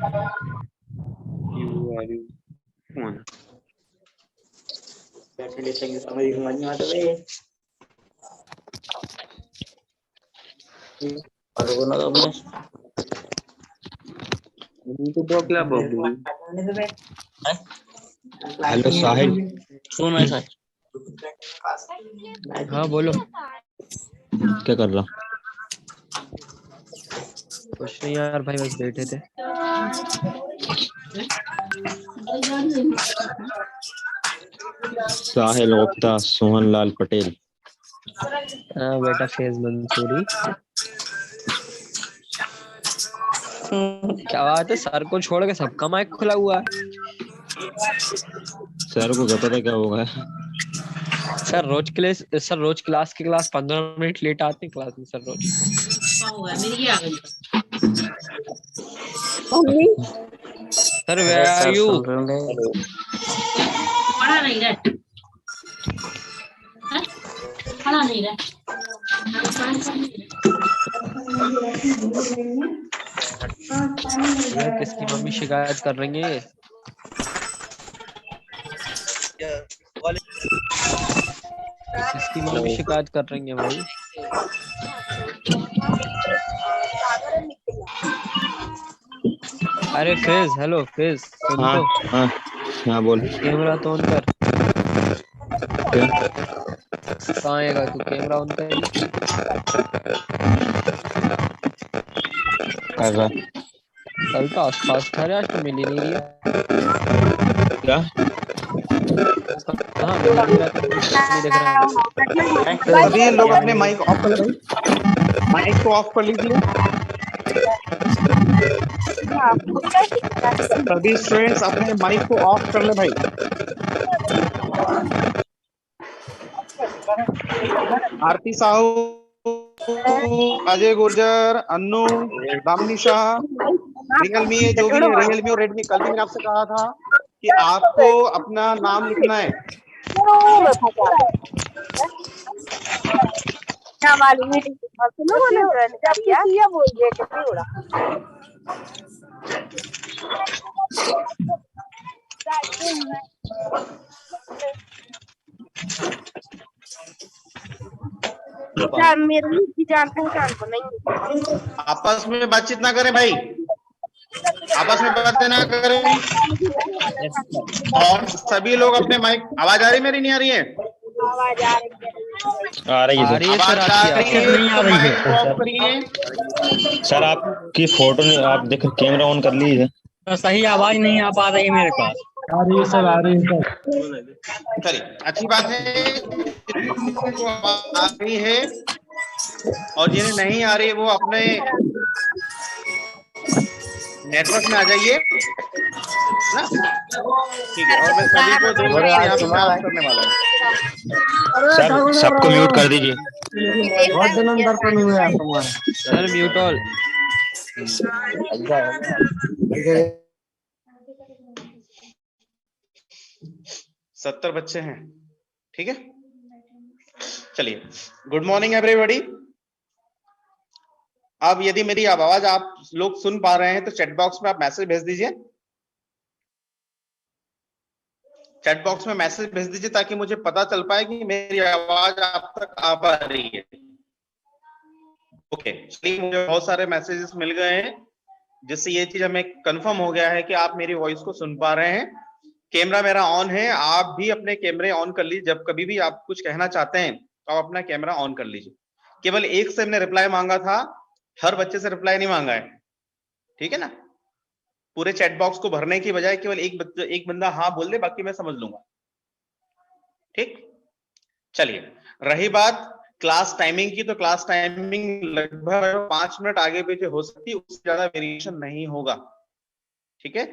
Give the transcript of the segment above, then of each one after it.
You are you. One. बैठे लेते समझ नहीं आता भाई और ना तो तो बोकला बबू. हेलो साहिल, सुन ऐसा हाँ बोलो। क्या कर रहा? कुछ नहीं यार भाई, बस बैठे थे। साहिल गुप्ता, सोहन लाल पटेल। हाँ बेटा, फैज मंसूरी। क्या बात है, सर को छोड़ के सबका माइक खुला हुआ है। सर को क्या पता क्या होगा। सर रोज क्लास 15 मिनट लेट आते हैं क्लास में सर रोज। Sir where are you? पढ़ा नहीं रहे, पढ़ा नहीं रहे। ये किसकी मम्मी शिकायत कर रही है? किसकी मम्मी शिकायत कर रही है भाई? अरे फेज, हेलो फेज, सुन हाँ तो। हाँ हाँ बोल। कैमरा तो ऑन कर। क्या कहाँ आएगा तू? कैमरा ऑन कर। कर रहा? कल तो आसपास था रे, आज तो मिल ही नहीं रही है। क्या कहाँ मिल ही नहीं रहा, तो कुछ नहीं दिख रहा है। सभी लोग अपने माइक ऑफ कर लें, माइक को ऑफ कर लीजिए। सभी स्टूडेंट्स अपने माइक को ऑफ कर ले भाई। आरती साहू, अजय गुर्जर, अन्नू, दामिनी शाह, रियलमी है जो भी है, रियलमी और रेडमी। कल भी मैंने आपसे कहा था कि आपको अपना नाम लिखना है। आपस में बातचीत ना करें भाई, आपस में बातें ना करें। और सभी लोग अपने माइक, आवाज आ रही मेरी? नहीं आ रही है? आ रही है सर। आवाज आ रही है? नहीं आ रही है। ऑफ करिए सर आपकी फोटो नहीं, आप देखो कैमरा ऑन कर लीजिए। तो सही आवाज नहीं आ पा रही मेरे पास। आ रही है सर, आ रही है सर। चलिए अच्छी बात है, जिनको आ रही है और जिन्हें नहीं आ रही है वो अपने नेटवर्क में आ जाइए ना। ठीक है, और मैं सभी को 2 मिनट यहाँ पे ऑफ करने वाला हूँ। सर सबको म्यूट कर दीजिए। बहुत जन्म दर्पण हुए आप हमारे सर म्यूट ऑल। 70 बच्चे हैं, ठीक है। चलिए, गुड मॉर्निंग एवरीबॉडी। अब यदि मेरी आवाज आप लोग सुन पा रहे हैं तो चैट बॉक्स में आप मैसेज भेज दीजिए। चैट बॉक्स में मैसेज भेज दीजिए ताकि मुझे पता चल पाए कि मेरी आवाज आप तक आ पा रही है। ओके, चलिए, मुझे बहुत सारे मैसेजेस मिल गए हैं जिससे ये चीज हमें कंफर्म हो गया है कि आप मेरी वॉइस को सुन पा रहे हैं। कैमरा मेरा ऑन है, आप भी अपने कैमरे ऑन कर लीजिए। जब कभी भी आप कुछ कहना चाहते हैं तो आप अपना कैमरा ऑन कर लीजिए। केवल एक से हमने रिप्लाई मांगा था, हर बच्चे से रिप्लाई नहीं मांगा है, ठीक है ना। पूरे चैट बॉक्स को भरने की बजाय केवल एक बंदा हाँ बोल दे, बाकी मैं समझ लूंगा, ठीक। चलिए, रही बात क्लास टाइमिंग की, तो क्लास टाइमिंग लगभग 5 मिनट आगे पीछे हो सकती है, उससे ज्यादा वेरिएशन नहीं होगा, ठीक है।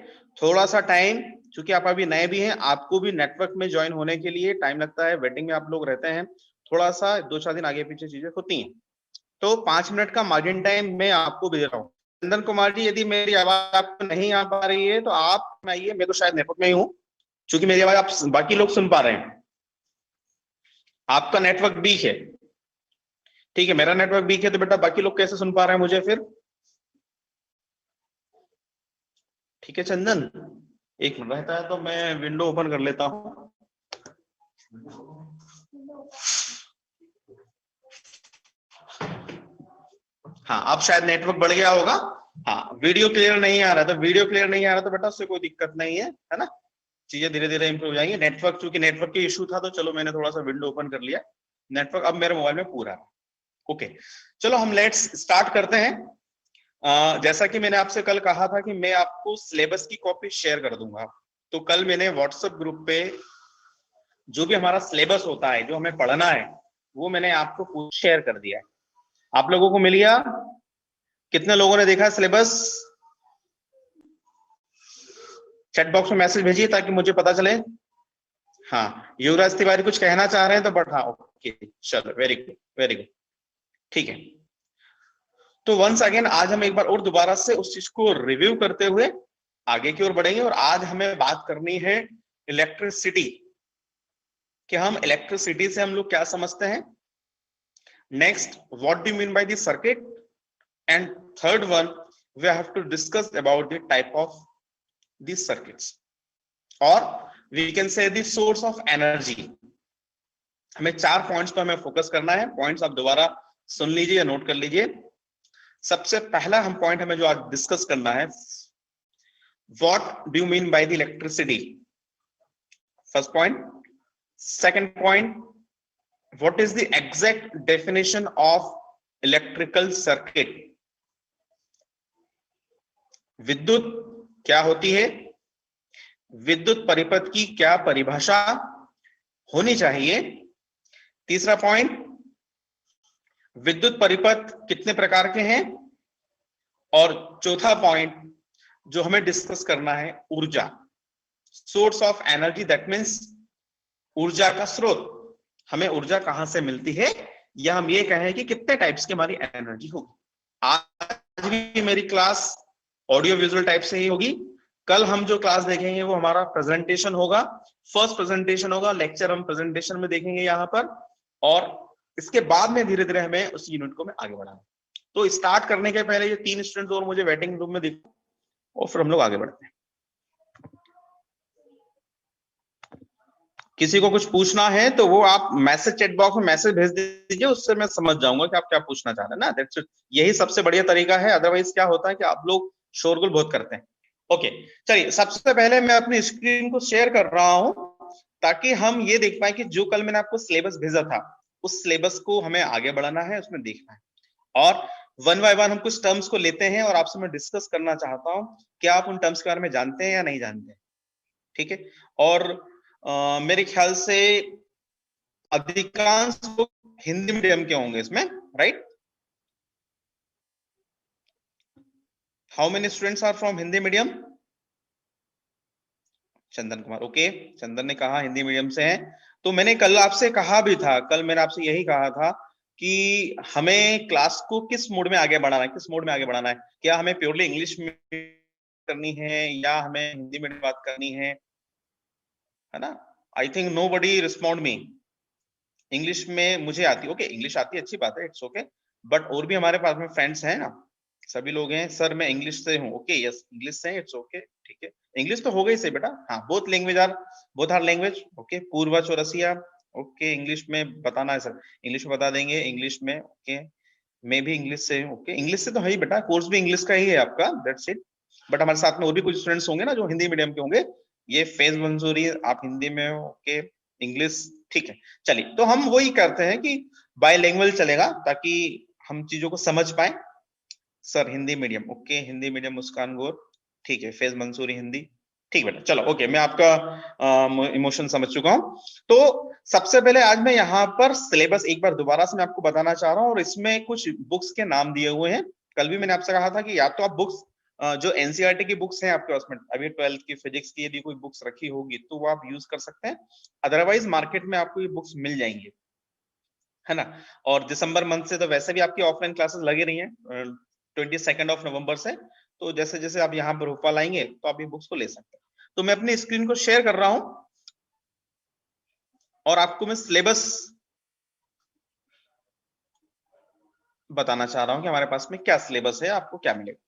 थोड़ा सा टाइम, चूंकि आप अभी नए भी हैं, आपको भी नेटवर्क में ज्वाइन होने के लिए टाइम लगता है, वेटिंग में आप लोग रहते हैं, थोड़ा सा 2-4 दिन आगे पीछे चीजें होती हैं, तो 5 मिनट का मार्जिन टाइम मैं आपको दे रहा हूँ। चंदन कुमार जी, यदि मेरी आवाज आपको नहीं आ पा रही है तो आप आइए, मैं तो शायद नेटवर्क में ही हूँ, क्योंकि मेरी आवाज आप बाकी लोग सुन पा रहे हैं। आपका नेटवर्क वीक है, ठीक है, मेरा नेटवर्क वीक है, तो बेटा बाकी लोग कैसे सुन पा रहे हैं मुझे फिर? ठीक है चंदन, एक मिनट रहता है तो मैं विंडो ओपन कर लेता हूँ। हाँ, अब शायद नेटवर्क बढ़ गया होगा। हाँ, वीडियो क्लियर नहीं आ रहा, तो वीडियो क्लियर नहीं आ रहा तो बेटा उससे कोई दिक्कत नहीं है ना, चीजें धीरे धीरे इंप्रूव हो जाएंगी। नेटवर्क, चूंकि नेटवर्क के इशू था तो चलो मैंने थोड़ा सा विंडो ओपन कर लिया, नेटवर्क अब मेरे मोबाइल में पूरा है। ओके, चलो हम लेट्स स्टार्ट करते हैं। जैसा कि मैंने आपसे कल कहा था कि मैं आपको सिलेबस की कॉपी शेयर कर दूंगा, तो कल मैंने व्हाट्सएप ग्रुप पे जो भी हमारा सिलेबस होता है, जो हमें पढ़ना है, वो मैंने आपको शेयर कर दिया है। आप लोगों को मिल गया? कितने लोगों ने देखा सिलेबस? चैट बॉक्स में मैसेज भेजिए ताकि मुझे पता चले। हाँ, युवराज तिवारी कुछ कहना चाह रहे हैं तो बट हाँ, ओके चलो, वेरी गुड वेरी गुड, ठीक है। तो वंस अगेन आज हम एक बार और दोबारा से उस चीज को रिव्यू करते हुए आगे की ओर बढ़ेंगे, और आज हमें बात करनी है इलेक्ट्रिसिटी, कि हम इलेक्ट्रिसिटी से हम लोग क्या समझते हैं। Next, what do you mean by the circuit, and third one we have to discuss about the type of these circuits, or we can say the source of energy। हमें 4 points पर हमें focus करना है। Points आप दोबारा सुन लीजिए या note कर लीजिए। सबसे पहला हम पॉइंट हमें जो आज डिस्कस करना है, what do you mean by the electricity, first point. Second point, what is the exact definition of electrical circuit, विद्युत क्या होती है, विद्युत परिपथ की क्या परिभाषा होनी चाहिए। तीसरा पॉइंट, विद्युत परिपथ कितने प्रकार के हैं, और चौथा पॉइंट जो हमें डिस्कस करना है, ऊर्जा, source of energy, that means ऊर्जा का स्रोत, हमें ऊर्जा कहां से मिलती है, या हम ये कहें कि कितने टाइप्स की हमारी एनर्जी होगी। आज भी मेरी क्लास ऑडियो विजुअल टाइप से ही होगी। कल हम जो क्लास देखेंगे वो हमारा प्रेजेंटेशन होगा, फर्स्ट प्रेजेंटेशन होगा, लेक्चर हम प्रेजेंटेशन में देखेंगे यहाँ पर, और इसके बाद में धीरे धीरे हमें उस यूनिट को में आगे बढ़ाना। तो स्टार्ट करने के पहले ये 3 स्टूडेंट्स और मुझे वेटिंग रूम में दिखो, और फिर हम लोग आगे बढ़ते हैं। किसी को कुछ पूछना है तो वो आप मैसेज चैट बॉक्स में मैसेज भेज दीजिए, उससे मैं समझ जाऊंगा कि आप क्या पूछना चाह रहे हैं ना। दैट्स इट, यही सबसे बढ़िया तरीका है। अदरवाइज क्या होता है कि आप लोग शोरगुल बहुत करते हैं। ओके, चलिए सबसे पहले मैं अपनी स्क्रीन को शेयर कर रहा हूं ताकि हम ये देख पाए कि जो कल मैंने आपको सिलेबस भेजा था, उस सिलेबस को हमें आगे बढ़ाना है, उसमें देखना है, और वन बाय वन हम कुछ टर्म्स को लेते हैं और आपसे मैं डिस्कस करना चाहता हूं कि आप उन टर्म्स के बारे में जानते हैं या नहीं जानते, ठीक है। और मेरे ख्याल से अधिकांश लोग हिंदी मीडियम के होंगे इसमें, right? How many students are from Hindi medium? Chandan Kumar, okay, Chandan ने कहा हिंदी मीडियम से हैं। तो मैंने कल आपसे कहा भी था, कल मैंने आपसे यही कहा था कि हमें क्लास को किस मोड में आगे बढ़ाना है, किस मोड में आगे बढ़ाना है। क्या हमें प्योरली इंग्लिश में करनी है या हमें हिंदी में बात करनी है ना? I think nobody respond me. English में मुझे आती, ओके, इंग्लिश आती है, अच्छी बात है, इट्स ओके, बट और भी हमारे पास में फ्रेंड्स हैं ना, सभी लोग हैं, सर मैं इंग्लिश से हूँ, ओके, यस इंग्लिश से, इट्स ओके, ठीक है। इंग्लिश तो हो गई से बेटा, हाँ, both are language, okay. Purva Chaurasia, okay, English में बताना है सर, इंग्लिश में बता देंगे, इंग्लिश में, ओके। मैं भी इंग्लिश से हूँ, ओके, इंग्लिश से तो है ही बेटा, कोर्स भी इंग्लिश का ही है आपका, दैट्स इट। बट हमारे साथ में और भी कुछ स्टूडेंट्स होंगे ना जो हिंदी मीडियम के होंगे। ये फैज मंसूरी, आप हिंदी में हो, ओके, इंग्लिश, ठीक है। चलिए, तो हम वही करते हैं कि बाय लैंग्वेज चलेगा ताकि हम चीजों को समझ पाए। Sir Hindi medium, okay, Hindi medium, Muskan Gaur, ठीक है, फैज मंसूरी हिंदी, ठीक बेटा, चलो, ओके, मैं आपका इमोशन समझ चुका हूं। तो सबसे पहले आज मैं यहाँ पर सिलेबस एक बार दोबारा से मैं आपको बताना चाह रहा हूँ, और इसमें कुछ बुक्स के नाम दिए हुए हैं। कल भी मैंने आपसे कहा था कि या तो आप बुक्स जो एनसीईआरटी की बुक्स हैं आपके पास में, अभी 12th की फिजिक्स की यदि कोई बुक्स रखी होगी तो वो आप यूज कर सकते हैं, अदरवाइज मार्केट में आपको ये बुक्स मिल जाएंगी, है ना। और दिसंबर मंथ से तो वैसे भी आपकी ऑफलाइन क्लासेस लगी रही हैं 22 नवंबर से, तो जैसे जैसे आप यहाँ पर भोपाल आएंगे तो आप ये बुक्स को ले सकते हैं। तो मैं अपनी स्क्रीन को शेयर कर रहा हूं और आपको मैं सिलेबस बताना चाह रहा हूं कि हमारे पास में क्या सिलेबस है, आपको क्या मिलेगा।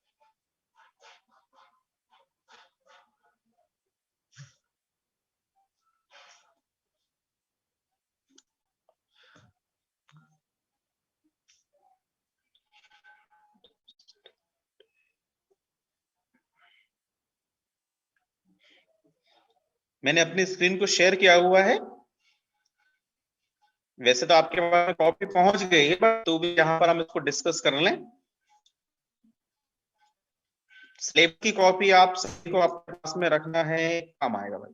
मैंने अपनी स्क्रीन को शेयर किया हुआ है। वैसे तो आपके पास कॉपी पहुंच गई है, बट तो भी यहाँ पर हम इसको डिस्कस कर लें। स्लेब की कॉपी आप सभी को अपने पास में रखना है, काम आएगा भाई।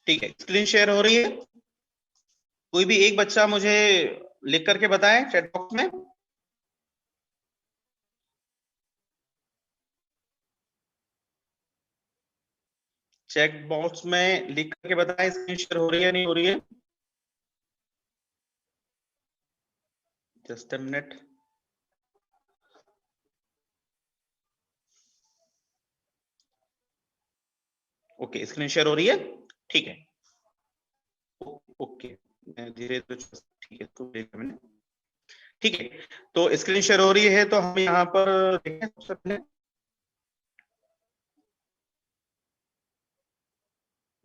ठीक है, स्क्रीन शेयर हो रही है। कोई भी एक बच्चा मुझे लिख करके बताएं चैट बॉक्स में। चैट बॉक्स में लिख करके बताएं स्क्रीन शेयर हो रही है नहीं हो रही है। Just a minute. Okay, screen share हो रही है, ठीक है। ओके, धीरे तो ठीक है, तो देखा मैंने। ठीक है, तो स्क्रीन शेयर हो रही है, तो हम यहाँ पर देखें सबसे पहले।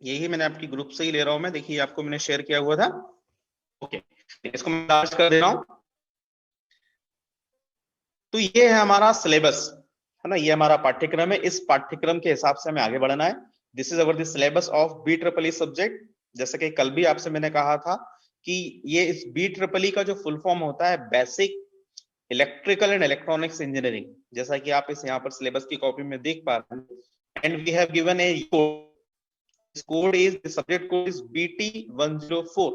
यही मैंने आपकी ग्रुप से ही ले रहा हूं मैं, देखिए आपको मैंने शेयर किया हुआ था। ओके, इसको मैं लास्ट कर दे रहा हूं। तो ये है हमारा सिलेबस, है ना, ये हमारा पाठ्यक्रम है। इस पाठ्यक्रम के हिसाब से हमें आगे बढ़ना है। This is our the syllabus of BEEE subject. जैसे कि कल भी आपसे मैंने कहा था कि ये इस BEEE का जो फुल फॉर्म होता है basic electrical and electronics engineering, जैसा कि आप इस यहाँ पर सिलेबस की कॉपी में देख पा रहे हैं। And we have given a code is the subject code is BT 104।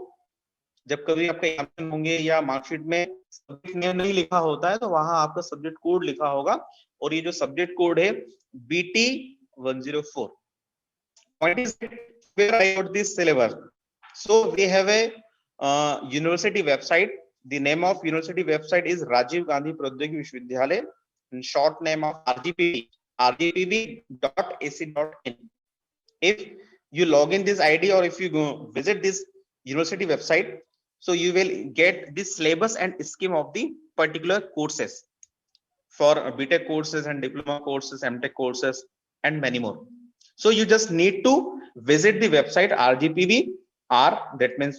जब कभी आपका एग्जामिनेशन होंगे या मार्कशीट में सब्जेक्ट नेम नहीं लिखा होता है, तो वहां आपका सब्जेक्ट कोड लिखा होगा, और ये जो सब्जेक्ट कोड है BT 104। Point is where I got this syllabus. So we have a university website. The name of university website is Rajiv Gandhi Pradyogik Vishwavidyalay, in short name of RGPV, rgpv.ac.in. If you log in this ID or if you go visit this university website, so you will get this syllabus and scheme of the particular courses for BTech courses and diploma courses, MTech courses, and many more. So you just need to visit the website RGPV, R that means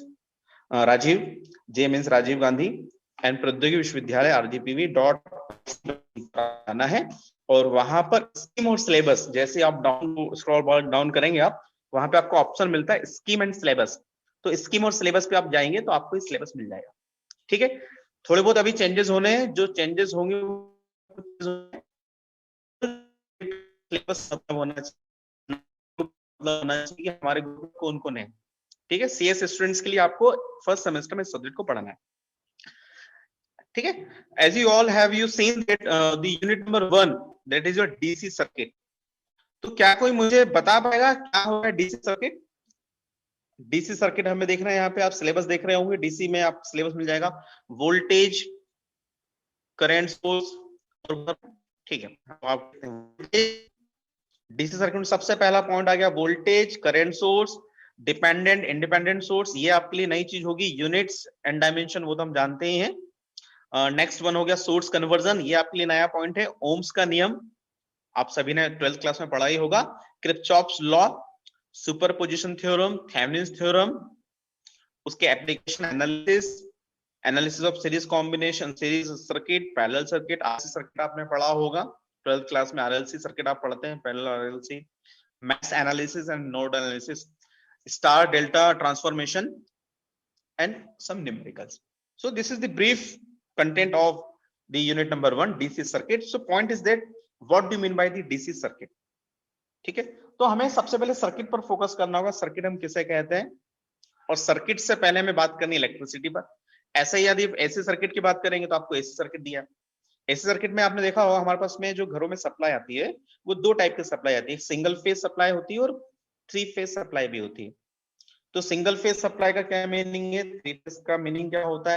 Rajiv, J means Rajiv Gandhi, and Pradyogik Vishwavidyalay RGPV dot आना है, और वहां पर scheme और syllabus, जैसे आप down scroll down करेंगे आप, वहां पे आपको ऑप्शन मिलता है स्कीम एंड सिलेबस। तो स्कीम और सिलेबस पे आप जाएंगे तो आपको सिलेबस मिल जाएगा। ठीक है, थोड़े बहुत अभी चेंजेस होने हैं, जो चेंजेस होंगे सिलेबस होना चाहिए हमारे ग्रुप को कौन-कौन है। ठीक है, CS स्टूडेंट्स के लिए आपको फर्स्ट सेमेस्टर में सब्जेक्ट को पढ़ना है। ठीक है, as you all have you seen that the unit number 1 that is your DC circuit. तो क्या कोई मुझे बता पाएगा क्या होगा DC सर्किट? DC सर्किट हमें देखना है, यहाँ पे आप सिलेबस देख रहे होंगे, DC में आप सिलेबस मिल जाएगा, वोल्टेज, करंट सोर्स, ठीक है। आप DC सर्किट में सबसे पहला पॉइंट आ गया voltage, current source, dependent independent source, ये आपके लिए नई चीज होगी। यूनिट्स एंड डायमेंशन वो तो हम जानते ही हैं। नेक्स्ट वन हो गया सोर्स कन्वर्जन, ये आपके लिए नया पॉइंट है। ओम्स का नियम आप सभी ने 12th क्लास में पढ़ा ही होगा। Kirchhoff's law, superposition theorem, Thevenin's theorem, उसके application analysis, analysis of series combination, series circuit, parallel circuit, RLC circuit आपने पढ़ा होगा 12th क्लास में। RLC सर्किट आप पढ़ते हैं, parallel RLC, mesh analysis and node analysis, star delta transformation and some numericals. So this is the brief content of the unit number 1 DC circuit. So point is that what do you mean by the DC circuit? ठीक है, तो हमें सबसे पहले circuit पर focus करना होगा। Circuit हम किसे कहते हैं, और सर्किट से पहले हमें बात करनी है इलेक्ट्रिसिटी पर। ऐसे ही यदि AC सर्किट की बात करेंगे तो आपको AC सर्किट दिया। AC सर्किट में आपने देखा होगा हमारे पास में जो घरों में सप्लाई आती है वो दो टाइप की सप्लाई आती है, सिंगल फेज सप्लाई होती है और 3 फेज सप्लाई भी होती है। तो सिंगल फेज सप्लाई का क्या मीनिंग है, 3 फेज का मीनिंग क्या होता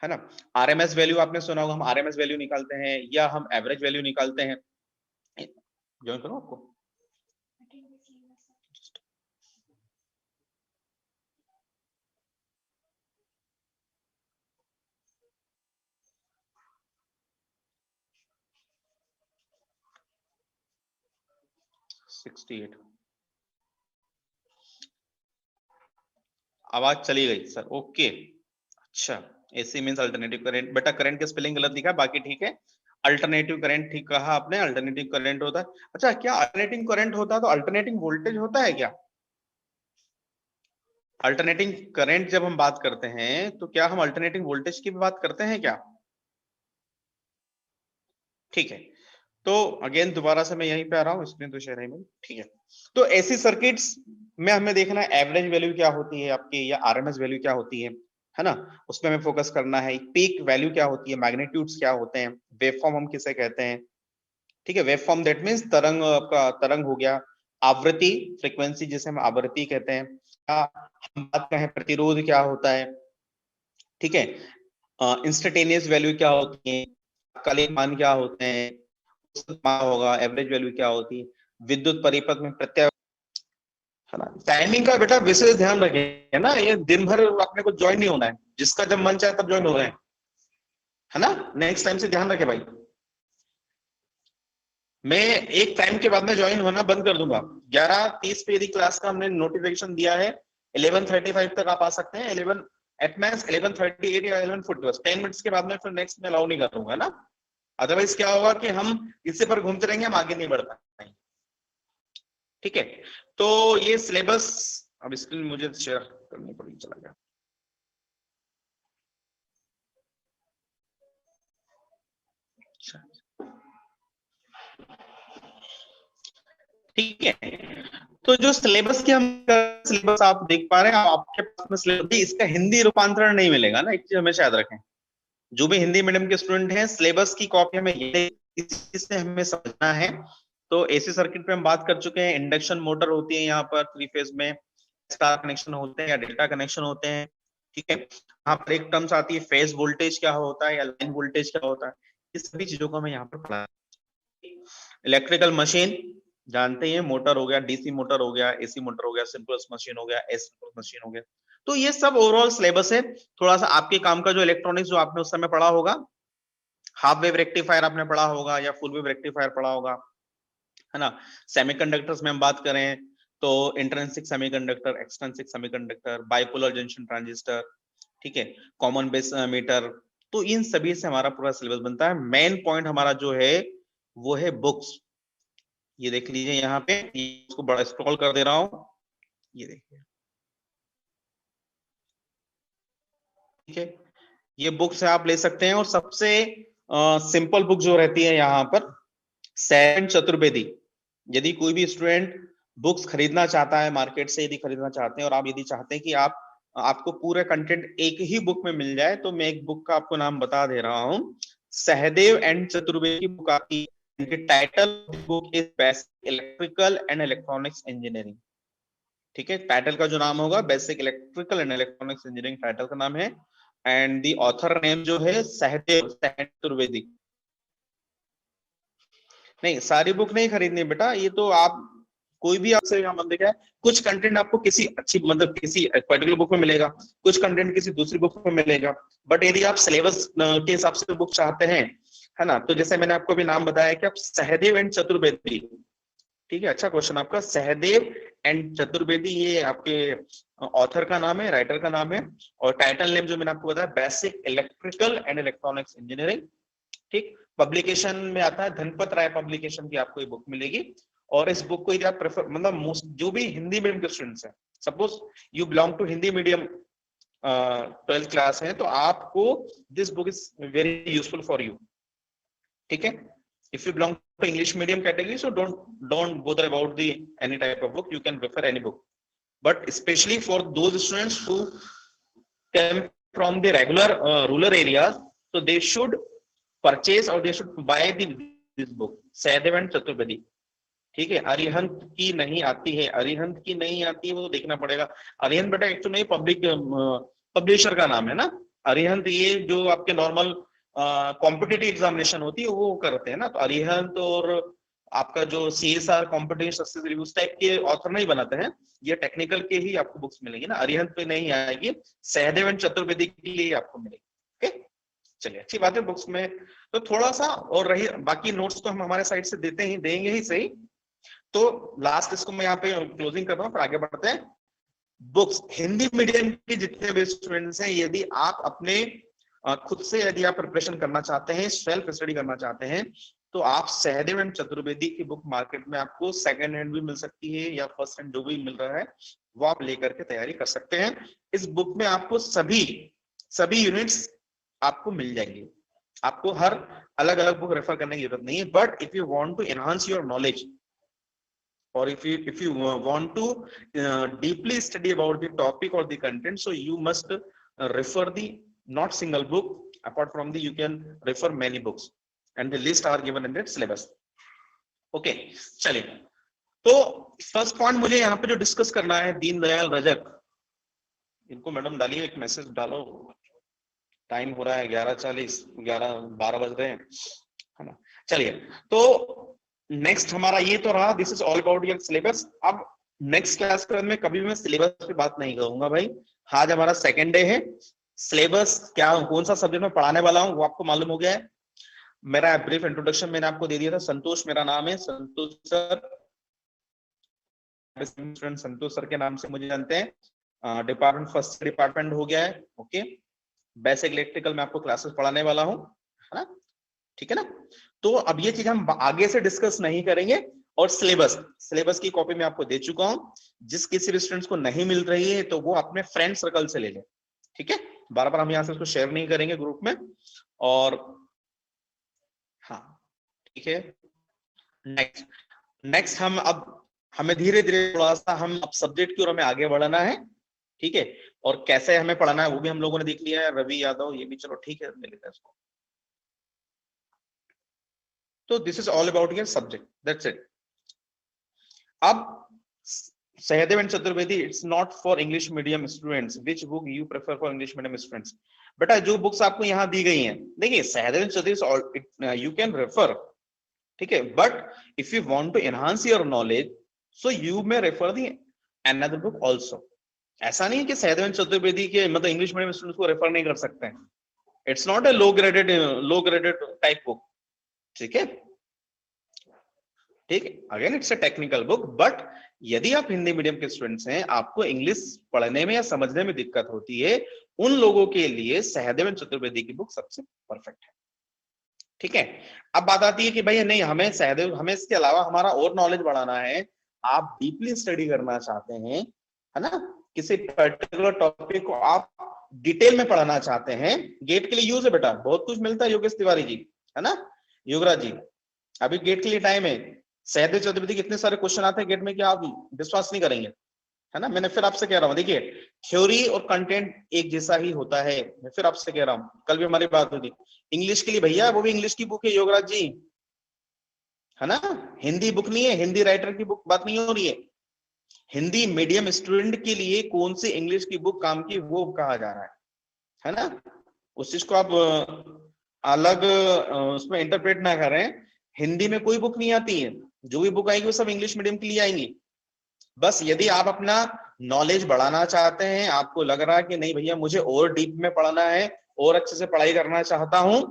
है ना। RMS वैल्यू आपने सुना होगा, हम RMS वैल्यू निकालते हैं या हम एवरेज वैल्यू निकालते हैं। ज्वाइन करो आपको, आवाज चली गई सर, ओके अच्छा। AC means alternative current. बेटा करंट की स्पेलिंग गलत लिखा है, बाकी ठीक है। अल्टरनेटिव करंट ठीक कहा आपने, अल्टरनेटिव करंट होता है। अच्छा, क्या अल्टरनेटिंग करंट होता है तो अल्टरनेटिंग वोल्टेज होता है क्या? अल्टरनेटिंग करंट जब हम बात करते हैं तो क्या हम अल्टरनेटिंग वोल्टेज की भी बात करते हैं क्या? ठीक है, तो अगेन दोबारा से मैं यहीं पे आ रहा हूं, इसमें तो शहर में ठीक है। तो ऐसी सर्किट्स में हमें देखना है एवरेज वैल्यू क्या होती है आपकी, या आरएमएस वैल्यू क्या होती है ना, उसमें हमें फोकस करना है। पीक वैल्यू क्या होती है, मैग्नीट्यूड्स क्या होते हैं, वेवफॉर्म हम किसे कहते हैं, ठीक है। वेवफॉर्म दैट मींस तरंग, आपका तरंग हो गया। आवृत्ति, फ्रीक्वेंसी जिसे हम आवृत्ति कहते हैं। हम बात करें प्रतिरोध क्या होता है, ठीक है। इंस्टेंटेनियस वैल्यू क्या होती है, कालिक मान क्या होते हैं, होगा एवरेज वैल्यू क्या होती है, विद्युत परिपथ में प्रत्यय, है ना। टाइमिंग का बेटा विशेष ध्यान रखें ना, ये दिन भर अपने को ज्वाइन नहीं होना है, जिसका जब मन चाहे तब ज्वाइन हो रहे हैं, है ना। नेक्स्ट टाइम से ध्यान रखे भाई। मैं एक टाइम के बाद में ज्वाइन होना बंद कर दूंगा। 11:30 पे यदि क्लास का हमने नोटिफिकेशन दिया है, 11:35 तक आप आ सकते हैं। 11 एट मैक्स 11:38 या 11:40, 10 मिनट्स के बाद में फिर नेक्स्ट में अलाउ नहीं करूंगा ना। अदरवाइज क्या होगा कि हम इससे पर घूमते रहेंगे, हम आगे नहीं बढ़ पाएंगे, ठीक है। तो ये सिलेबस अब स्क्रीन मुझे शेयर करनी पड़ेगी, चला गया। ठीक है, तो जो सिलेबस की हम सिलेबस आप देख पा रहे हैं, आपके पास में सिलेबस, इसका हिंदी रूपांतरण नहीं मिलेगा ना, एक चीज हमेशा याद रखें। जो भी हिंदी मीडियम के स्टूडेंट हैं, सिलेबस की कॉपी हमें इससे हमें समझना है। तो एसी सर्किट पे हम बात कर चुके हैं। इंडक्शन मोटर होती है यहाँ पर 3 फेज में, स्टार कनेक्शन होते हैं या डेल्टा कनेक्शन होते हैं, ठीक है। यहाँ पर एक टर्म्स आती है फेज वोल्टेज क्या होता है या लाइन वोल्टेज क्या होता है, इस सभी चीजों को हमें यहाँ पर पढ़ा। इलेक्ट्रिकल मशीन जानते हैं, मोटर हो गया, डीसी मोटर हो गया, एसी मोटर हो गया, सिंक्रोनस मशीन हो गया, एसिंक्रोनस मशीन हो गया। तो ये सब ओवरऑल सिलेबस है। थोड़ा सा आपके काम का जो इलेक्ट्रॉनिक्स जो आपने उस समय पढ़ा होगा, हाफ वेव रेक्टिफायर आपने पढ़ा होगा या फुल वेव रेक्टिफायर पढ़ा होगा, है ना। सेमीकंडक्टर्स में हम बात करें तो intrinsic semiconductor, extrinsic semiconductor, bipolar junction transistor, ठीक है, कॉमन बेस मीटर। तो इन सभी से हमारा पूरा सिलेबस बनता है। मेन पॉइंट हमारा जो है वो है बुक्स। ये देख लीजिए यहाँ पे, इसको बड़ा स्क्रॉल कर दे रहा हूं, ये देखिए, ठीक है। ये बुक्स आप ले सकते हैं। और सबसे सिंपल बुक जो रहती है यहाँ पर, सैन चतुर्वेदी। यदि कोई भी स्टूडेंट बुक्स खरीदना चाहता है, मार्केट से यदि खरीदना चाहते हैं, और आप यदि चाहते हैं कि आपको पूरा कंटेंट एक ही बुक में मिल जाए, तो मैं एक बुक का आपको नाम बता दे रहा हूं, सहदेव एंड चतुर्वेदी की बुक आती है। Title book is basic electrical and electronics engineering, ठीक है। टाइटल का जो नाम होगा basic electrical and electronics engineering title का नाम है। एंड दी ऑथर नेम जो है सहदेव चतुर्वेदी। नहीं, सारी बुक नहीं खरीदनी बेटा, ये तो आप कोई भी आपसे मतलब देखा है, कुछ कंटेंट आपको किसी अच्छी मतलब किसी पर्टिकुलर बुक में मिलेगा, कुछ कंटेंट किसी दूसरी बुक में मिलेगा। बट यदि आप सिलेबस के हिसाब से बुक चाहते हैं, है ना, तो जैसे मैंने आपको भी नाम बताया कि आप सहदेव एंड चतुर्वेदी, ठीक है। अच्छा क्वेश्चन आपका, सहदेव एंड चतुर्वेदी, ये आपके ऑथर का नाम है, राइटर का नाम है। और टाइटल नेम जो मैंने आपको बताया, basic electrical and electronics engineering, ठीक। पब्लिकेशन में आता है धनपत राय पब्लिकेशन की आपको ये बुक मिलेगी। और इस बुक को यदि आप प्रेफर मतलब जो भी हिंदी मीडियम के स्टूडेंट्स हैं, suppose you belong to Hindi medium 12th class है, तो आपको this book is very useful for you, ठीक है। If you belong to English medium category, so don't bother about the any type of book. You can prefer any book, but especially for those students who come from the regular rural areas, so they should purchase or they should buy this book, Sahadev and Chaturvedi, ठीक है। अरिहंत की नहीं आती है, अरिहंत की नहीं आती है, वो तो देखना पड़ेगा। अरिहंत बेटा एक्चुअली पब्लिक पब्लिशर का नाम है ना। अरिहंत ये जो आपके नॉर्मल कॉम्पिटिटिव एग्जामिनेशन होती है वो करते हैं ना, तो अरिहंत और आपका जो CSR कॉम्पिटिटिव सक्सेस रिव्यू उस टाइप के ऑथर नहीं बनाते हैं, ये टेक्निकल के ही आपको बुक्स मिलेगी ना। अरिहंत पे नहीं आएगी, सहदेव एंड चतुर्वेदी के लिए आपको मिलेगी, ओके। चलिए, अच्छी बात है बुक्स में तो थोड़ा सा और रही, बाकी नोट्स तो हम हमारे साइड से देंगे ही सही। तो लास्ट इसको मैं यहाँ पे क्लोजिंग कर रहा हूँ, फिर आगे बढ़ते हैं। बुक्स हिंदी मीडियम के जितने भी स्टूडेंट्स हैं, यदि आप अपने खुद से यदि आप प्रिपरेशन करना चाहते हैं, सेल्फ स्टडी करना चाहते हैं, तो आप सहदेव एंड चतुर्वेदी की बुक मार्केट में आपको सेकंड हैंड भी मिल सकती है या फर्स्ट हैंड जो भी मिल रहा है वो आप लेकर के तैयारी कर सकते हैं। इस बुक में आपको सभी यूनिट्स आपको मिल जाएंगे, आपको हर अलग अलग बुक रेफर करने की जरूरत नहीं है। But if you want to enhance your knowledge और if you want to deeply study about the topic or the content, so you must refer the not single book, apart from the you can refer many books and the list are given in the syllabus. Okay, चलिए, तो first point मुझे यहाँ पे जो discuss करना है, दीनदयाल रजक, इनको madam डालिए एक मैसेज डालो, टाइम हो रहा है 11:40, 12 बज रहे हैं, है ना। चलिए, तो नेक्स्ट हमारा ये तो रहा, this is all about your syllabus. अब नेक्स्ट क्लास में कभी मैं सिलेबस पे बात नहीं करूंगा भाई, आज हमारा सेकेंड डे है। सिलेबस क्या, कौन सा सब्जेक्ट में पढ़ाने वाला हूँ वो आपको मालूम हो गया है। मेरा ब्रीफ इंट्रोडक्शन मैंने आपको दे दिया था। संतोष मेरा नाम है, संतोष सर, संतोष सर के नाम से मुझे जानते हैं। डिपार्टमेंट फर्स्ट डिपार्टमेंट हो गया है। ओके, बेसिक इलेक्ट्रिकल में आपको क्लासेस पढ़ाने वाला हूँ, है ना, ठीक है ना। तो अब ये चीज हम आगे से डिस्कस नहीं करेंगे। और सिलेबस की कॉपी मैं आपको दे चुका हूं, जिस किसी भी स्टूडेंट्स को नहीं मिल रही है तो वो अपने फ्रेंड सर्कल से ले ले, ठीक है। बार बार हम यहाँ से उसको शेयर नहीं करेंगे ग्रुप में। और हाँ, ठीक है। नेक्स्ट हमें धीरे धीरे थोड़ा सा हम अब सब्जेक्ट की ओर हमें आगे बढ़ना है, ठीक है। और कैसे हमें पढ़ना है वो भी हम लोगों ने देख लिया है। रवि यादव, ये भी चलो ठीक है, ले लेते हैं इसको। तो this is all about your subject, that's it. अब Sahdev and Chaturvedi, it's not for English medium students. Which book you prefer for English medium students? बेटा जो बुक्स आपको यहाँ दी गई हैं, देखिए Sahdev and Chaturvedi you can refer, ठीक है। But if you want to enhance your knowledge, so you may refer the another book also. ऐसा नहीं है कि सहदेव एंड चतुर्वेदी के मतलब इंग्लिश मीडियम स्टूडेंट्स को रेफर नहीं कर सकते हैं। It's not a low graded type book, ठीक है, ठीक है। Again it's a technical book, but यदि आप हिंदी मीडियम के स्टूडेंट्स हैं, आपको इंग्लिश पढ़ने में या समझने में दिक्कत होती है, उन लोगों के लिए सहदेव एंड चतुर्वेदी की बुक सबसे परफेक्ट है, ठीक है। अब बात आती है कि भाई नहीं, हमें इसके अलावा हमारा और नॉलेज बढ़ाना है, आप डीपली स्टडी करना चाहते हैं, है ना, किसी पर्टिकुलर टॉपिक को आप डिटेल में पढ़ना चाहते हैं, गेट के लिए यूज है बेटा, बहुत कुछ मिलता है योगेश तिवारी जी, है ना, योगराज जी, अभी गेट के लिए टाइम है। सहदेव चतुर्वेदी के इतने सारे क्वेश्चन आते हैं गेट में कि आप विश्वास नहीं करेंगे, है ना। मैंने फिर आपसे कह रहा हूँ, देखिए थ्योरी और कंटेंट एक जैसा ही होता है। मैं फिर आपसे कह रहा हूँ, कल भी हमारी बात हुई थी, इंग्लिश के लिए भैया वो भी इंग्लिश की बुक है योगराज जी, है ना, हिंदी बुक नहीं है, हिंदी राइटर की बुक बात नहीं हो रही है। हिंदी मीडियम स्टूडेंट के लिए कौन सी इंग्लिश की बुक काम की वो कहा जा रहा है ना। उस चीज को आप अलग उसमें इंटरप्रेट ना करें। हिंदी में कोई बुक नहीं आती है, जो भी बुक आएगी वो सब इंग्लिश मीडियम के लिए आएंगी। बस यदि आप अपना नॉलेज बढ़ाना चाहते हैं, आपको लग रहा है कि नहीं भैया मुझे और डीप में पढ़ना है और अच्छे से पढ़ाई करना चाहता हूं,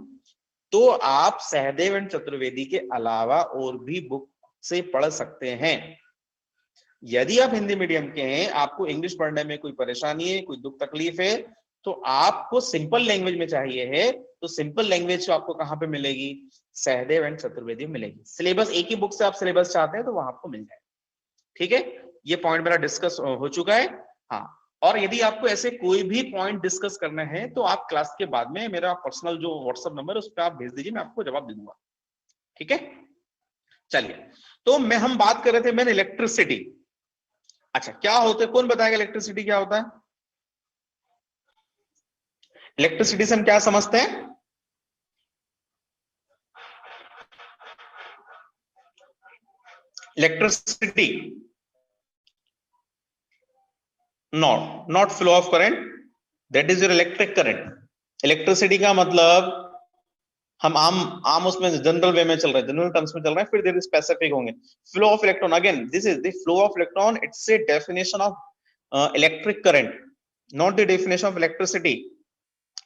तो आप सहदेव एंड चतुर्वेदी के अलावा और भी बुक से पढ़ सकते हैं। यदि आप हिंदी मीडियम के हैं, आपको इंग्लिश पढ़ने में कोई परेशानी है, कोई दुख तकलीफ है, तो आपको सिंपल लैंग्वेज में चाहिए है, तो सिंपल लैंग्वेज आपको कहाँ पे मिलेगी? सहदेव एंड चतुर्वेदी मिलेगी। सिलेबस एक ही बुक से आप सिलेबस चाहते हैं तो वहां आपको मिल जाए, ठीक है। ये पॉइंट मेरा डिस्कस हो चुका है। हाँ, और यदि आपको ऐसे कोई भी पॉइंट डिस्कस करने हैं तो आप क्लास के बाद में मेरा पर्सनल जो व्हाट्सएप नंबर है उस पर आप भेज दीजिए, मैं आपको जवाब दे दूंगा, ठीक है। चलिए, तो हम बात कर रहे थे मैंने इलेक्ट्रिसिटी। अच्छा, क्या होता है, कौन बताएगा इलेक्ट्रिसिटी क्या होता है? इलेक्ट्रिसिटी से हम क्या समझते हैं? Electricity not flow of current, that is your electric current. Electricity का मतलब हम आम उसमें जनरल वे में चल रहे हैं, जनरल टर्म्स में चल रहे हैं, फिर देयर स्पेसिफिक होंगे। Flow of electron, again this is the flow of electron, it's a definition of electric current, not the definition of electricity.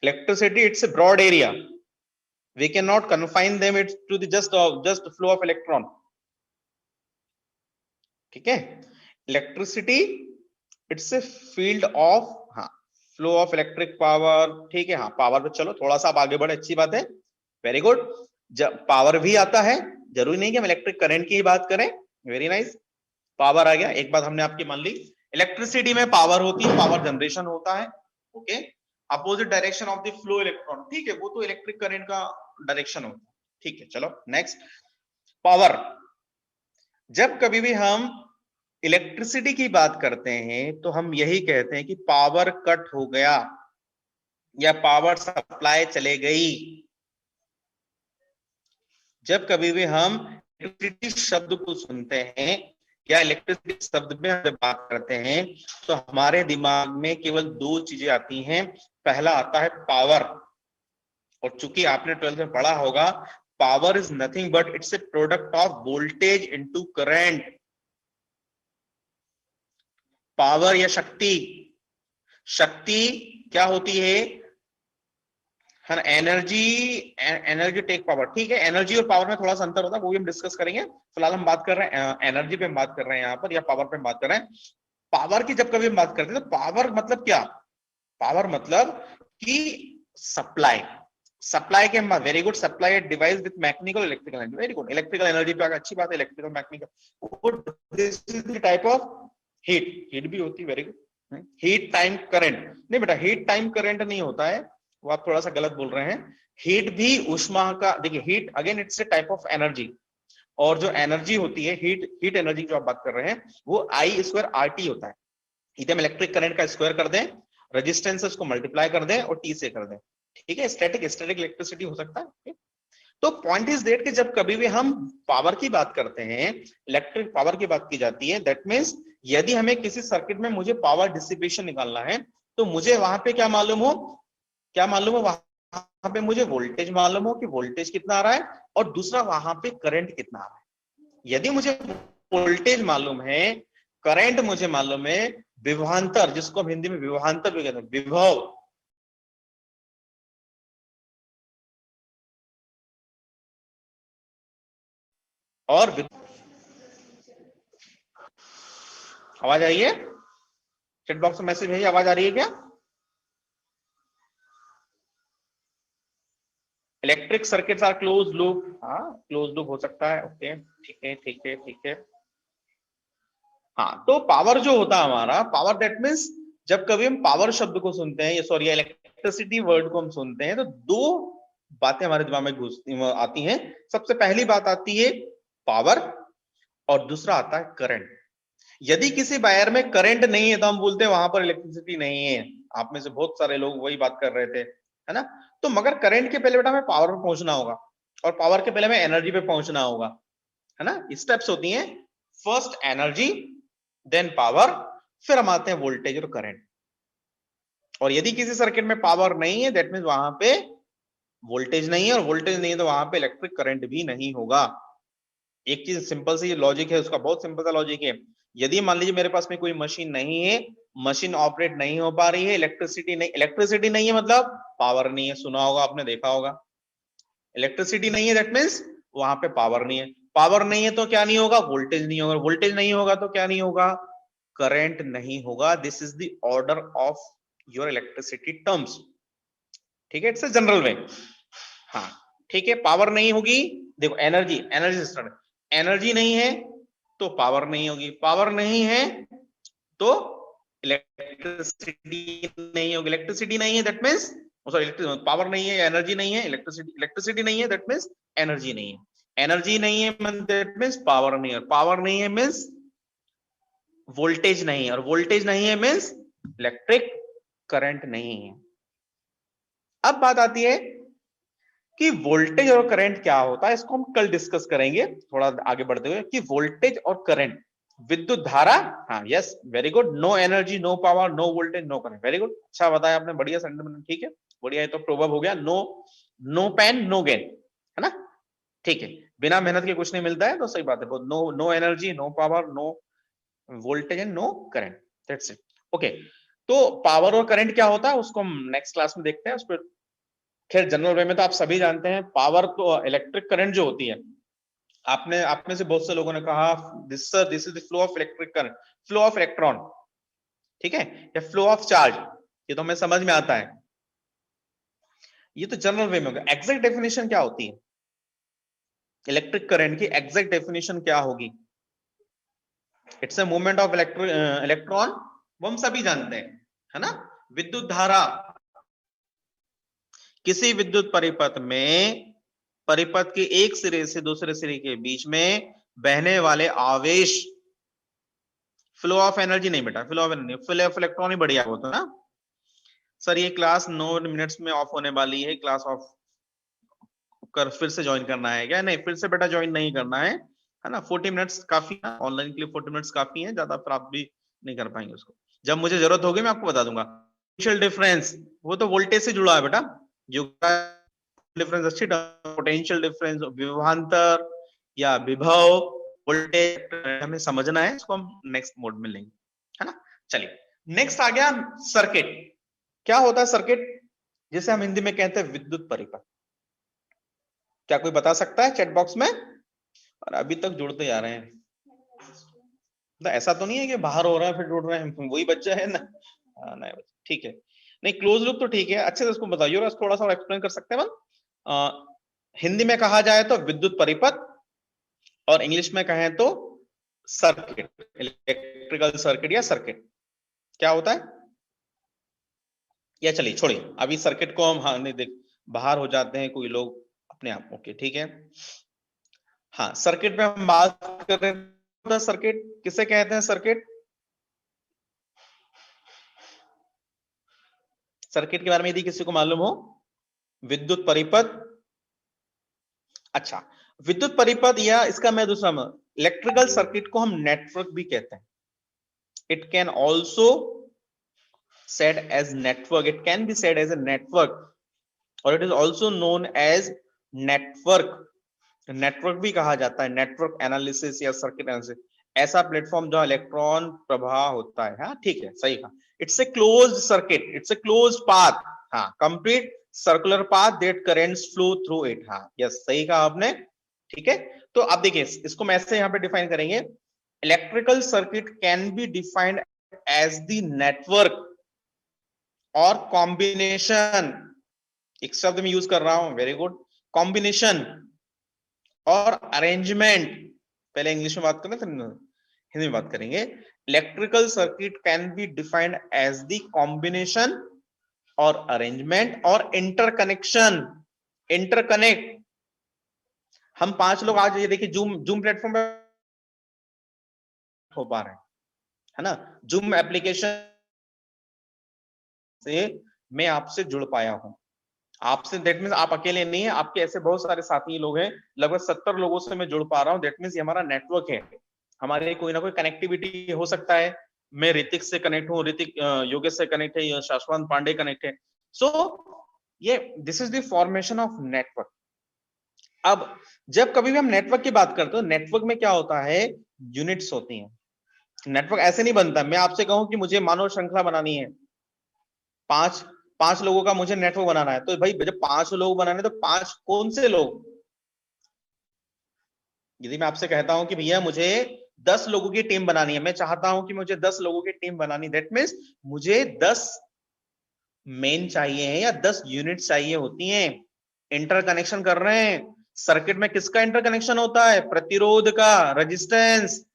Electricity it's a broad area, we cannot confine them it to the just flow of electron, ठीक है। Electricity it's a field of flow of electric power, ठीक है, हाँ power पे चलो थोड़ा सा आप आगे बढ़े, अच्छी बात है, वेरी गुड। जब पावर भी आता है, जरूरी नहीं कि हम इलेक्ट्रिक करंट की ही बात करें, वेरी नाइस, पावर आ गया। एक बात हमने आपकी मान ली, इलेक्ट्रिसिटी में पावर होती है, पावर जनरेशन होता है, okay. Opposite direction of the flow electron, ठीक है, वो तो इलेक्ट्रिक करंट का डायरेक्शन होता है, ठीक है। चलो नेक्स्ट, पावर। जब कभी भी हम इलेक्ट्रिसिटी की बात करते हैं तो हम यही कहते हैं कि पावर कट हो गया या पावर सप्लाई चले गई। जब कभी भी हम इलेक्ट्रिसिटी शब्द को सुनते हैं या इलेक्ट्रिसिटी शब्द में हम बात करते हैं तो हमारे दिमाग में केवल दो चीजें आती हैं। पहला आता है पावर, और चूंकि आपने 12th में पढ़ा होगा, power is nothing but it's a product of voltage into current. Power या शक्ति, शक्ति क्या होती है ना, एनर्जी, एनर्जी टेक पावर, ठीक है। एनर्जी और पावर में थोड़ा सा अंतर होता है, वो भी हम डिस्कस करेंगे। फिलहाल हम बात कर रहे हैं एनर्जी पे, हम बात कर रहे हैं यहाँ पर, या पावर पे हम बात कर रहे हैं। पावर की जब कभी हम बात करते हैं तो पावर मतलब क्या, पावर मतलब कि सप्लाई, सप्लाई के हम, very good, supply device with mechanical electrical energy, very good. Electrical energy पे अच्छी बात है, electrical mechanical, this is the type of heat, heat भी होती है, very good. Heat time current, नहीं बेटा हीट टाइम करंट नहीं होता है, वो आप थोड़ा सा गलत बोल रहे हैं। हीट भी ऊष्मा का, देखिए heat again it's a type of energy, और जो एनर्जी होती है हीट एनर्जी जो आप बात कर रहे हैं वो आई स्क्वायर आर टी होता है। इधर हम इलेक्ट्रिक करंट का स्क्वायर कर दें, रेजिस्टेंस उसको मल्टीप्लाई कर दें और टी से कर दें, ठीक है। स्टैटिक इलेक्ट्रिसिटी हो सकता है। तो पॉइंट इज दैट कि जब कभी भी हम पावर की बात करते हैं, इलेक्ट्रिक पावर की बात की जाती है, दैट मीन्स यदि हमें किसी सर्किट में मुझे पावर डिसिपेशन निकालना है तो मुझे वहां पे क्या मालूम हो, वहां पे मुझे वोल्टेज मालूम हो कि वोल्टेज कितना आ रहा है, और दूसरा वहां पे करंट कितना आ रहा है। यदि मुझे वोल्टेज मालूम है, करंट मुझे मालूम है, विभवांतर, जिसको हम हिंदी में विभवांतर भी कहते हैं, विभव, और आवाज आ रही है, चैट बॉक्स में मैसेज भेजिए, आवाज आ रही है क्या? Electric circuits are close loop, हाँ क्लोज लूप हो सकता है, ओके ठीक है ठीक है ठीक है। हाँ तो पावर जो होता है हमारा, पावर दैट मीन्स जब कभी हम पावर शब्द को सुनते हैं, सॉरी इलेक्ट्रिसिटी वर्ड को हम सुनते हैं तो दो बातें हमारे दिमाग में घुसती आती हैं। सबसे पहली बात आती है पावर, और दूसरा आता है करंट। यदि किसी वायर में करंट नहीं है तो हम बोलते हैं वहां पर इलेक्ट्रिसिटी नहीं है। आप में से बहुत सारे लोग वही बात कर रहे थे, है ना। तो मगर करंट के पहले बेटा हमें पावर पे पहुंचना होगा, और पावर के पहले हमें एनर्जी पे पहुंचना होगा, है ना। स्टेप्स होती हैं, फर्स्ट एनर्जी, देन पावर, फिर हम आते हैं वोल्टेज और करंट। और यदि किसी सर्किट में पावर नहीं है, दैट मीन्स वहां पे वोल्टेज नहीं है, और वोल्टेज नहीं है तो वहां पे इलेक्ट्रिक करंट भी नहीं होगा। एक चीज सिंपल सी लॉजिक है उसका, बहुत सिंपल सा लॉजिक है। यदि मान लीजिए मेरे पास में कोई मशीन नहीं है, मशीन ऑपरेट नहीं हो पा रही है, इलेक्ट्रिसिटी नहीं है मतलब पावर नहीं है, सुना होगा आपने, देखा होगा। इलेक्ट्रिसिटी नहीं है दैट मीन्स वहां पे पावर नहीं है, पावर नहीं है तो क्या नहीं होगा, वोल्टेज नहीं होगा, वोल्टेज नहीं होगा तो क्या नहीं होगा, करंट नहीं होगा। This is the order of your electricity terms, ठीक है, इट्स अ जनरल वे। हाँ ठीक है, पावर नहीं होगी, देखो एनर्जी, एनर्जी नहीं है तो पावर नहीं होगी, पावर नहीं है तो इलेक्ट्रिसिटी नहीं होगी, इलेक्ट्रिसिटी नहीं है दैट मीन्स, सॉरी पावर नहीं है, एनर्जी नहीं है, इलेक्ट्रिसिटी नहीं है दैट मीन्स एनर्जी नहीं है, एनर्जी नहीं है दैट मीन्स पावर नहीं है, पावर नहीं है मीन्स वोल्टेज नहीं है, और वोल्टेज नहीं है मीन्स इलेक्ट्रिक करंट नहीं है। अब बात आती है कि वोल्टेज और करंट क्या होता है, इसको हम कल डिस्कस करेंगे थोड़ा आगे बढ़ते हुए, कि वोल्टेज और करंट, विद्युत धारा, हाँ yes very good, no energy no power no voltage no current, very good, अच्छा बताया आपने, बढ़िया सेंटेंस, ठीक है बढ़िया, है तो प्रोवर्ब हो गया, नो पेन नो गेन, है ना, ठीक है, बिना मेहनत के कुछ नहीं मिलता है, तो सही बात है, no energy no power no voltage and no current, that's it, okay. तो पावर और करंट क्या होता है उसको हम नेक्स्ट क्लास में देखते हैं, उस पर खैर जनरल वे में तो आप सभी जानते हैं, पावर तो इलेक्ट्रिक करंट जो होती है, आप में से बहुत से लोगों ने कहा this is the flow of electric current, flow of electron, ठीक है, या फ्लो ऑफ चार्ज, ये तो हमें समझ में आता है, ये तो जनरल वे में होगा। एग्जैक्ट डेफिनेशन क्या होती है इलेक्ट्रिक करंट की? एग्जैक्ट डेफिनेशन क्या होगी? It's a movement of electron, वो हम सभी जानते हैं, है ना। विद्युत धारा, किसी विद्युत परिपथ में परिपथ के एक सिरे से दूसरे सिरे के बीच में बहने वाले आवेश, फ्लो ऑफ एनर्जी नहीं बेटा, flow of energy, flow of electron ही बढ़िया होता है ना। सर ये क्लास 9 मिनट्स में ऑफ होने वाली है, क्लास ऑफ कर फिर से ज्वाइन करना है क्या? नहीं, फिर से बेटा ज्वाइन नहीं करना है ना। 40 मिनट्स काफी है, ऑनलाइन के लिए 40 मिनट्स काफी है, ज्यादा फिर आप भी नहीं कर पाएंगे उसको। जब मुझे जरूरत होगी मैं आपको बता दूंगा। पोटेंशियल डिफरेंस, वो तो वोल्टेज से जुड़ा है बेटा, जो डिफरेंस अच्छी, पोटेंशियल डिफरेंस, विभवांतर या विभव, वोल्टेज हमें समझना है, इसको हम नेक्स्ट मोड में लेंगे, है ना। चलिए नेक्स्ट आ गया सर्किट। क्या होता है सर्किट? जिसे हम हिंदी में कहते हैं विद्युत परिपथ। क्या कोई बता सकता है चैट बॉक्स में? और अभी तक जुड़ते जा रहे हैं, तो ऐसा तो नहीं है कि बाहर हो रहा है फिर जुड़ रहे हैं, वही बच्चा है ना। नहीं ठीक है, नहीं क्लोज लूप तो ठीक है, अच्छे से उसको बताइए और थोड़ा सा एक्सप्लेन कर सकते हैं। हिंदी में कहा जाए तो विद्युत परिपथ, और इंग्लिश में कहें तो सर्किट, इलेक्ट्रिकल सर्किट या सर्किट। क्या होता है? या चलिए छोड़िए, अभी सर्किट को हम, हाँ नहीं देख, बाहर हो जाते हैं कोई लोग अपने आप, ओके ठीक है। हाँ सर्किट में हम बात कर रहे हैं। सर्किट किसे कहते हैं? सर्किट, सर्किट के बारे में यदि किसी को मालूम हो, विद्युत परिपथ। अच्छा, विद्युत परिपथ या इसका मैं दूसरा, इलेक्ट्रिकल सर्किट को हम नेटवर्क भी कहते हैं। It can also said as network, it can be said as a network, or it is also known as network। Network भी कहा जाता है, नेटवर्क एनालिसिस या सर्किट एनालिसिस, ऐसा प्लेटफॉर्म जहां इलेक्ट्रॉन प्रवाह होता है। हाँ ठीक है, सही कहा। It's a closed circuit, it's a closed path, हाँ complete circular path that currents flow through it. हाँ यस, सही कहा आपने, ठीक है। तो अब देखिए इसको मैं ऐसे यहाँ पे डिफाइन करेंगे, electrical circuit can be defined as the network और कॉम्बिनेशन, एक शब्द में यूज कर रहा हूं, वेरी गुड, कॉम्बिनेशन और अरेंजमेंट। पहले इंग्लिश में बात करें फिर हिंदी में बात करेंगे। Electrical circuit can be defined as the combination और अरेंजमेंट और इंटरकनेक्शन, इंटरकनेक्ट। हम 5 लोग आज ये देखिए जूम प्लेटफॉर्म पे हो पा रहे हैं, है ना। जूम एप्लीकेशन से मैं आपसे जुड़ पाया हूं, आपसे, दैट मींस आप अकेले नहीं है, आपके ऐसे बहुत सारे साथी लोग हैं, लगभग 70 लोगों से मैं जुड़ पा रहा हूं। दैट मींस ये हमारा नेटवर्क है, हमारे कोई ना कोई कनेक्टिविटी हो सकता है। मैं ऋतिक से कनेक्ट हूं, ऋतिक योगेश से कनेक्ट है, या शाश्वत पांडे कनेक्ट है। सो ये this is the formation of network. अब जब कभी भी हम नेटवर्क की बात करते हो, नेटवर्क में क्या होता है, यूनिट्स होती हैं। नेटवर्क ऐसे नहीं बनता, मैं आपसे कहूं कि मुझे मानव श्रृंखला बनानी है, पांच लोगों का मुझे नेटवर्क बनाना है, तो भाई जब 5 लोग बनाने तो 5 कौन से लोग? यदि मैं आपसे कहता हूं कि भैया मुझे 10 लोगों की टीम बनानी है, मैं चाहता हूं कि मुझे 10 लोगों की टीम बनानी, दैट मींस मुझे 10 मेन चाहिए हैं या 10 यूनिट चाहिए होती हैं। इंटरकनेक्शन कर रहे हैं। सर्किट में किसका इंटरकनेक्शन होता है? प्रतिरोध का, रेजिस्टेंस।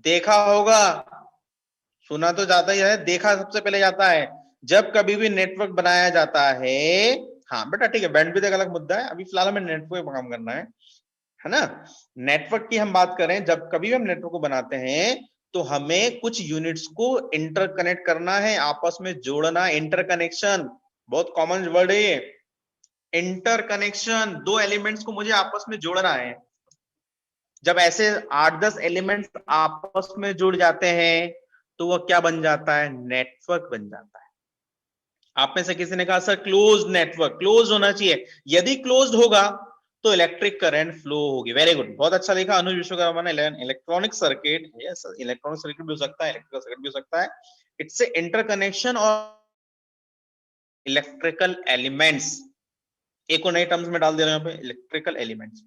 देखा होगा, सुना तो जाता ही है, देखा सबसे पहले जाता है जब कभी भी नेटवर्क बनाया जाता है। हाँ बेटा ठीक है, बैंडविड्थ एक अलग मुद्दा है, अभी फिलहाल हमें नेटवर्क पर काम करना है ना। नेटवर्क की हम बात करें, जब कभी भी हम नेटवर्क को बनाते हैं तो हमें कुछ यूनिट्स को इंटरकनेक्ट करना है, आपस में जोड़ना। इंटरकनेक्शन बहुत कॉमन वर्ड है ये, इंटरकनेक्शन। 2 एलिमेंट्स को मुझे आपस में जोड़ना है। जब ऐसे 8-10 एलिमेंट्स आपस में जुड़ जाते हैं तो वह क्या बन जाता है? नेटवर्क बन जाता है। आप में से किसी ने कहा सर क्लोज नेटवर्क, क्लोज होना चाहिए। यदि क्लोज्ड होगा तो इलेक्ट्रिक करंट फ्लो होगी। वेरी गुड, बहुत अच्छा लिखा अनुज विश्वकर्मा ने। Electronic circuit, yes electronic circuit भी हो सकता है, इलेक्ट्रिकल सर्किट भी हो सकता है। इट्स ए इंटरकनेक्शन और इलेक्ट्रिकल एलिमेंट्स। एक और नए टर्म्स में डाल दे रहे हैं यहाँ पे, इलेक्ट्रिकल एलिमेंट्स।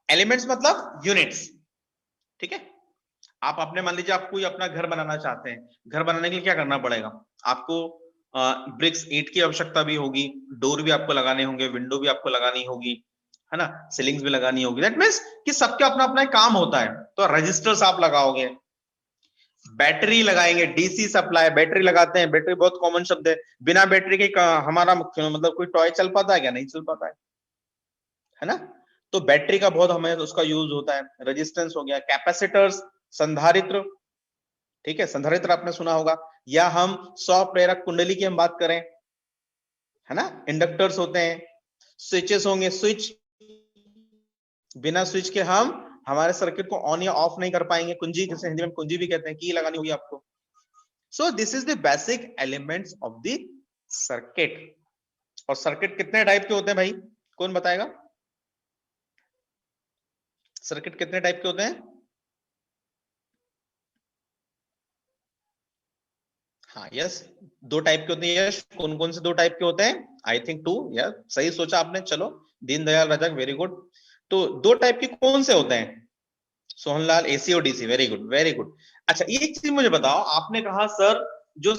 एलिमेंट्स मतलब यूनिट्स, ठीक है। आप अपने मान लीजिए आप कोई अपना घर बनाना चाहते हैं, घर बनाने के लिए क्या करना पड़ेगा आपको? ब्रिक्स ईंट की आवश्यकता भी होगी, डोर भी आपको लगाने होंगे, विंडो भी आपको लगानी होगी, है ना, सीलिंग्स भी लगानी होगी। दैट मीन्स कि सबका अपना अपना काम होता है। तो रजिस्टर्स आप लगाओगे, बैटरी लगाएंगे, डीसी सप्लाई, बैटरी लगाते हैं, बैटरी बहुत कॉमन शब्द है। बिना बैटरी के हमारा मतलब कोई टॉय चल पाता है क्या? नहीं चल पाता है ना। तो बैटरी का बहुत हमें उसका यूज होता है। रेजिस्टेंस हो गया, कैपेसिटर्स, संधारित्र, ठीक है, संधारित्र आपने सुना होगा। या हम 100 प्रेरक कुंडली की हम बात करें, है ना, इंडक्टर्स होते हैं, स्विचेस होंगे, स्विच, बिना स्विच के हम हमारे सर्किट को ऑन या ऑफ नहीं कर पाएंगे। कुंजी, जिसे हिंदी में कुंजी भी कहते हैं, की लगानी होगी आपको। So this is the basic elements of the circuit. और सर्किट कितने टाइप के होते हैं भाई, कौन बताएगा? सर्किट कितने टाइप के होते हैं? हाँ, यस, 2 टाइप के होते हैं। यस, कौन कौन से 2 टाइप के होते हैं? I think 2। यार सही सोचा आपने, चलो, दीनदयाल रजक, वेरी गुड। तो 2 टाइप के कौन से होते हैं? सोहनलाल, एसी और DC, very good, very good. अच्छा, एक चीज मुझे बताओ, आपने कहा सर जो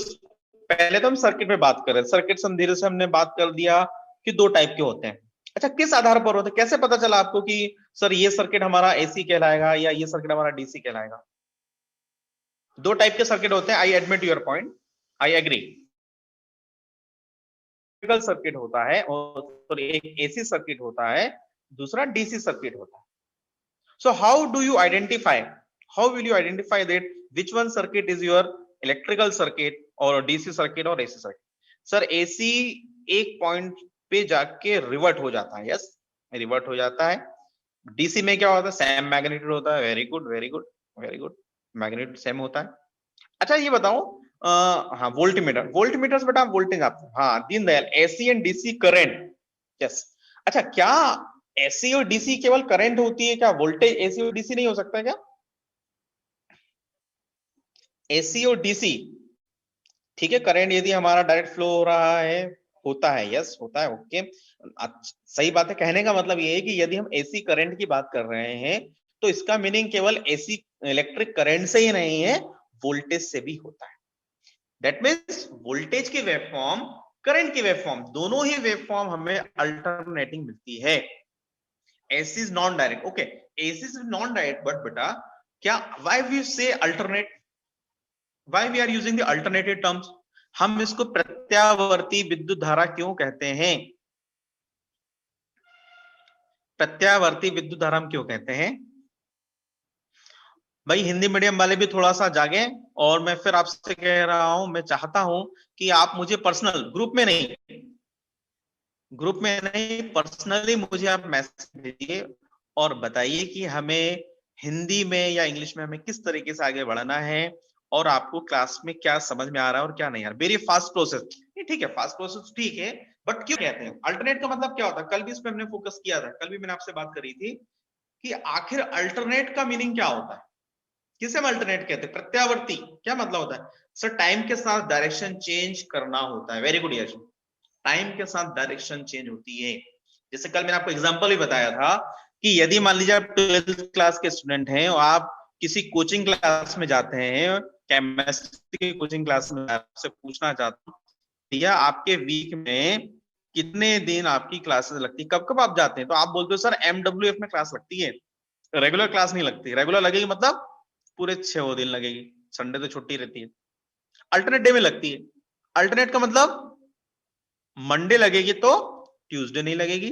पहले तो हम सर्किट में बात कर रहे हैं, सर्किट धीरे से हमने बात कर दिया कि 2 टाइप के होते हैं। अच्छा, किस आधार पर होते हैं? कैसे पता चला आपको कि सर ये सर्किट हमारा एसी कहलाएगा या ये सर्किट हमारा डीसी कहलाएगा? 2 टाइप के सर्किट होते हैं, I admit your point, I agree. Electrical circuit होता है और एक एसी सर्किट होता है, दूसरा डीसी सर्किट होता है। So how do you identify? How will you identify that which one circuit is your electrical circuit or DC circuit or AC circuit? Sir AC एक पॉइंट पे जाके रिवर्ट हो जाता है, यस, रिवर्ट हो जाता है। DC में क्या होता है? सेम मैग्नीट्यूड होता है। Very good, very good, very good, magnitude same होता है। अच्छा ये बताओ, हाँ, वोल्टमीटर, वोल्टमीटर से बेटा वोल्टेज आपको, हाँ, Deendayal, AC and DC current, yes. अच्छा, क्या एसी और डीसी केवल करंट होती है क्या? वोल्टेज एसी और डीसी नहीं हो सकता क्या? एसी और डीसी, ठीक है, करंट यदि हमारा डायरेक्ट फ्लो हो रहा है, होता है, यस होता है, ओके, सही बात है। कहने का मतलब ये है कि यदि हम एसी करंट की बात कर रहे हैं तो इसका मीनिंग केवल एसी इलेक्ट्रिक करंट से ही नहीं है, वोल्टेज से भी होता है। दैट मीन्स वोल्टेज की वेवफॉर्म, करंट की वेवफॉर्म, दोनों ही वेवफॉर्म हमें अल्टरनेटिंग मिलती है। AC is non-direct, okay, AC is non-direct, but beta, क्या why we say alternate, why we are using the alternative terms? हम इसको प्रत्यावर्ती विद्युत धारा क्यों कहते हैं? प्रत्यावर्ती विद्युत धारा हम क्यों कहते हैं भाई? हिंदी मीडियम वाले भी थोड़ा सा जागे। और मैं फिर आपसे कह रहा हूं, मैं चाहता हूं कि आप मुझे पर्सनल, ग्रुप में नहीं, ग्रुप में नहीं, पर्सनली मुझे आप मैसेज भेजिए और बताइए कि हमें हिंदी में या इंग्लिश में हमें किस तरीके से आगे बढ़ना है और आपको क्लास में क्या समझ में आ रहा है और क्या नहीं आ रहा। वेरी फास्ट प्रोसेस, ठीक है, फास्ट प्रोसेस ठीक है, बट क्यों कहते हैं अल्टरनेट का मतलब क्या होता है? कल भी इस पे हमने फोकस किया था, कल भी मैंने आपसे बात करी थी कि आखिर अल्टरनेट का मीनिंग क्या होता है, किसे हम अल्टरनेट कहते हैं? प्रत्यावर्ती क्या मतलब होता है? सर टाइम के साथ डायरेक्शन चेंज करना होता है। वेरी गुड यश, टाइम के साथ डायरेक्शन चेंज होती है। जैसे कल मैंने आपको एग्जांपल भी बताया था कि यदि मान लीजिए आप 12th क्लास के स्टूडेंट हैं और आप किसी कोचिंग क्लास में जाते हैं, केमिस्ट्री की कोचिंग क्लास में, आपसे पूछना चाहता हूँ भैया आपके वीक में कितने दिन आपकी क्लासेस लगती है, कब कब आप जाते हैं? तो आप बोलते हो सर MWF में क्लास लगती है, रेगुलर क्लास नहीं लगती। रेगुलर लगेगी मतलब पूरे 6 दिन लगेगी, संडे तो छुट्टी रहती है। अल्टरनेट डे में लगती है। अल्टरनेट का मतलब मंडे लगेगी तो ट्यूसडे नहीं लगेगी,